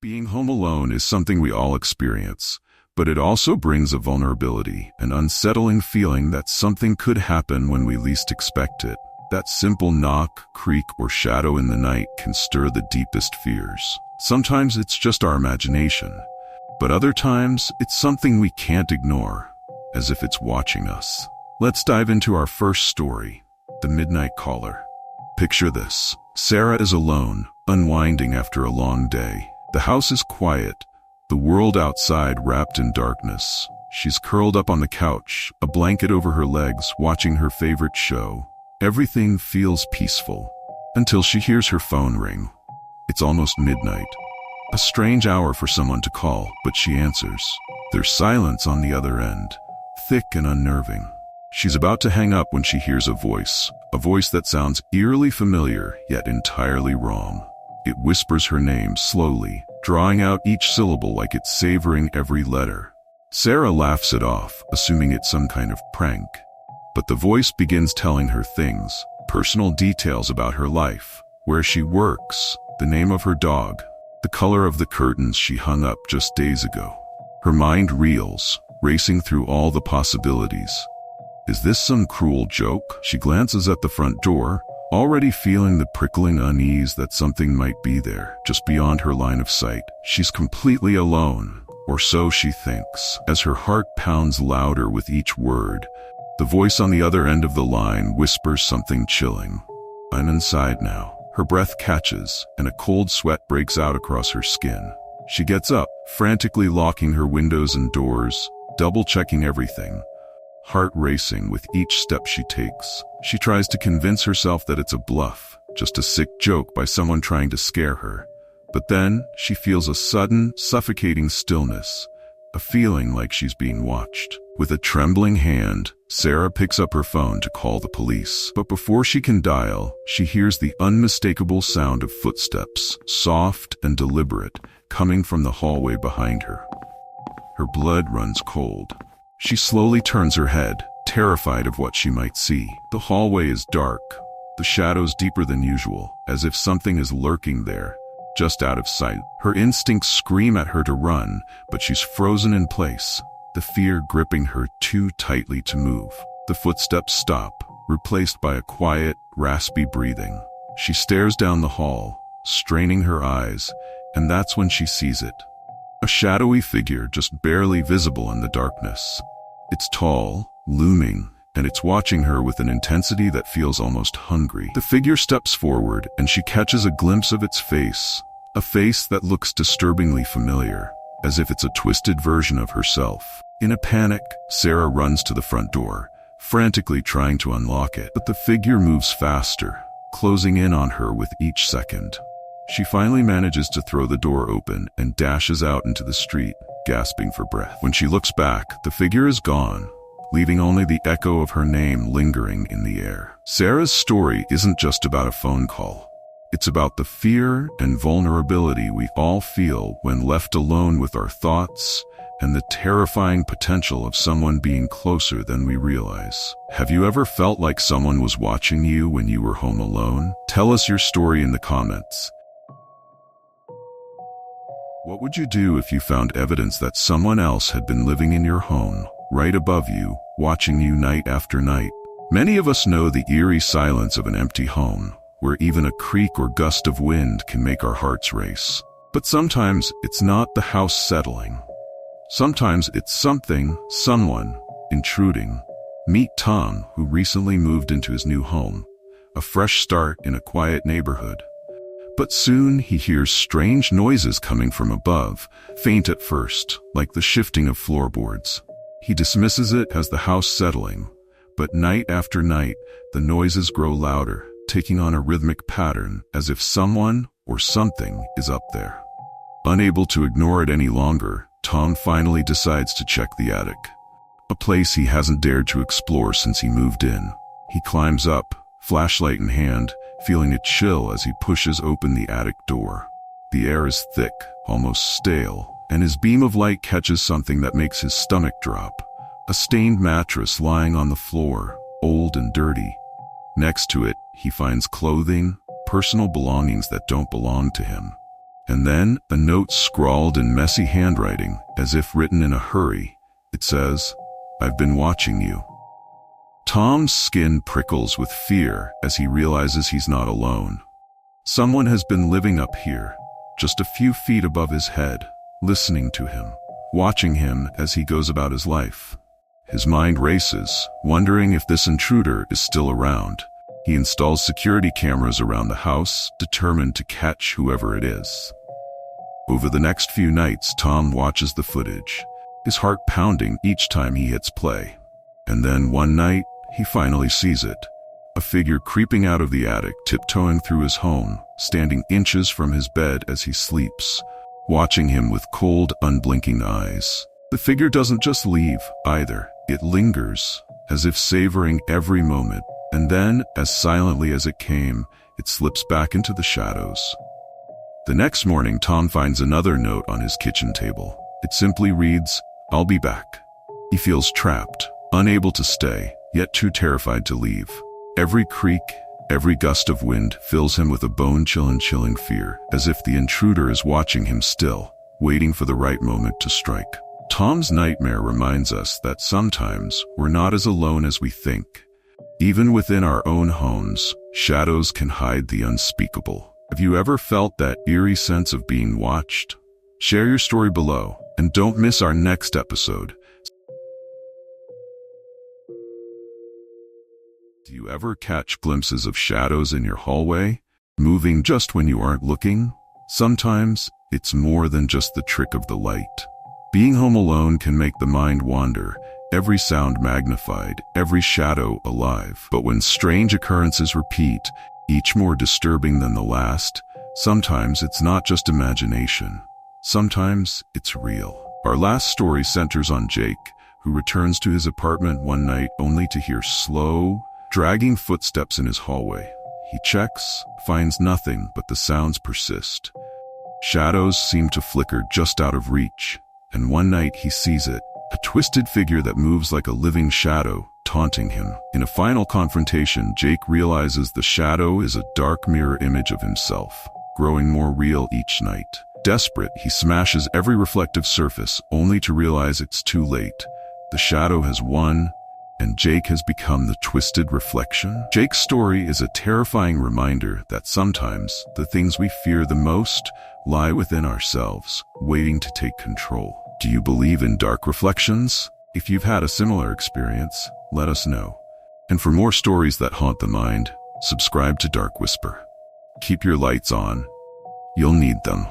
Being home alone is something we all experience, but it also brings a vulnerability, an unsettling feeling that something could happen when we least expect it. That simple knock, creak, or shadow in the night can stir the deepest fears. Sometimes it's just our imagination, but other times it's something we can't ignore, as if it's watching us. Let's dive into our first story, the midnight caller. Picture this. Sarah is alone, unwinding after a long day. The house is quiet, the world outside wrapped in darkness. She's curled up on the couch, a blanket over her legs, watching her favorite show. Everything feels peaceful, until she hears her phone ring. It's almost midnight. A strange hour for someone to call, but she answers. There's silence on the other end, thick and unnerving. She's about to hang up when she hears a voice that sounds eerily familiar, yet entirely wrong. It whispers her name slowly, drawing out each syllable like it's savoring every letter. Sarah laughs it off, assuming it's some kind of prank. But the voice begins telling her things, personal details about her life, where she works, the name of her dog, the color of the curtains she hung up just days ago. Her mind reels, racing through all the possibilities. Is this some cruel joke? She glances at the front door, already feeling the prickling unease that something might be there, just beyond her line of sight. She's completely alone, or so she thinks. As her heart pounds louder with each word, the voice on the other end of the line whispers something chilling. I'm inside now. Her breath catches, and a cold sweat breaks out across her skin. She gets up, frantically locking her windows and doors, double-checking everything. Heart racing with each step she takes. She tries to convince herself that it's a bluff, just a sick joke by someone trying to scare her. But then, she feels a sudden, suffocating stillness, a feeling like she's being watched. With a trembling hand, Sarah picks up her phone to call the police. But before she can dial, she hears the unmistakable sound of footsteps, soft and deliberate, coming from the hallway behind her. Her blood runs cold. She slowly turns her head, terrified of what she might see. The hallway is dark, the shadows deeper than usual, as if something is lurking there, just out of sight. Her instincts scream at her to run, but she's frozen in place, the fear gripping her too tightly to move. The footsteps stop, replaced by a quiet, raspy breathing. She stares down the hall, straining her eyes, and that's when she sees it. A shadowy figure just barely visible in the darkness. It's tall, looming, and it's watching her with an intensity that feels almost hungry. The figure steps forward, and she catches a glimpse of its face, a face that looks disturbingly familiar, as if it's a twisted version of herself. In a panic, Sarah runs to the front door, frantically trying to unlock it, but the figure moves faster, closing in on her with each second. She finally manages to throw the door open and dashes out into the street, gasping for breath. When she looks back, the figure is gone, leaving only the echo of her name lingering in the air. Sarah's story isn't just about a phone call. It's about the fear and vulnerability we all feel when left alone with our thoughts, and the terrifying potential of someone being closer than we realize. Have you ever felt like someone was watching you when you were home alone? Tell us your story in the comments. What would you do if you found evidence that someone else had been living in your home, right above you, watching you night after night? Many of us know the eerie silence of an empty home, where even a creak or gust of wind can make our hearts race. But sometimes it's not the house settling. Sometimes it's someone, intruding. Meet Tom, who recently moved into his new home, a fresh start in a quiet neighborhood. But soon he hears strange noises coming from above, faint at first, like the shifting of floorboards. He dismisses it as the house settling, but night after night, the noises grow louder, taking on a rhythmic pattern, as if someone or something is up there. Unable to ignore it any longer, Tom finally decides to check the attic, a place he hasn't dared to explore since he moved in. He climbs up, flashlight in hand, feeling a chill as he pushes open the attic door. The air is thick, almost stale, and his beam of light catches something that makes his stomach drop. A stained mattress lying on the floor, old and dirty. Next to it, he finds clothing, personal belongings that don't belong to him. And then a note scrawled in messy handwriting, as if written in a hurry. It says, "I've been watching you." Tom's skin prickles with fear as he realizes he's not alone. Someone has been living up here, just a few feet above his head, listening to him, watching him as he goes about his life. His mind races, wondering if this intruder is still around. He installs security cameras around the house, determined to catch whoever it is. Over the next few nights, Tom watches the footage, his heart pounding each time he hits play. And then one night, he finally sees it. A figure creeping out of the attic, tiptoeing through his home, standing inches from his bed as he sleeps, watching him with cold, unblinking eyes. The figure doesn't just leave, either. It lingers, as if savoring every moment. And then, as silently as it came, it slips back into the shadows. The next morning, Tom finds another note on his kitchen table. It simply reads, "I'll be back." He feels trapped, unable to stay, yet too terrified to leave. Every creak, every gust of wind fills him with a bone-chilling fear, as if the intruder is watching him still, waiting for the right moment to strike. Tom's nightmare reminds us that sometimes we're not as alone as we think. Even within our own homes, shadows can hide the unspeakable. Have you ever felt that eerie sense of being watched? Share your story below, and don't miss our next episode. Do you ever catch glimpses of shadows in your hallway, moving just when you aren't looking? Sometimes, it's more than just the trick of the light. Being home alone can make the mind wander, every sound magnified, every shadow alive. But when strange occurrences repeat, each more disturbing than the last, sometimes it's not just imagination. Sometimes it's real. Our last story centers on Jake, who returns to his apartment one night only to hear slow, dragging footsteps in his hallway. He checks, finds nothing, but the sounds persist. Shadows seem to flicker just out of reach, and one night he sees it. A twisted figure that moves like a living shadow, taunting him. In a final confrontation, Jake realizes the shadow is a dark mirror image of himself, growing more real each night. Desperate, he smashes every reflective surface, only to realize it's too late. The shadow has won, and Jake has become the twisted reflection. Jake's story is a terrifying reminder that sometimes the things we fear the most lie within ourselves, waiting to take control. Do you believe in dark reflections? If you've had a similar experience, let us know. And for more stories that haunt the mind, subscribe to Dark Whisper. Keep your lights on. You'll need them.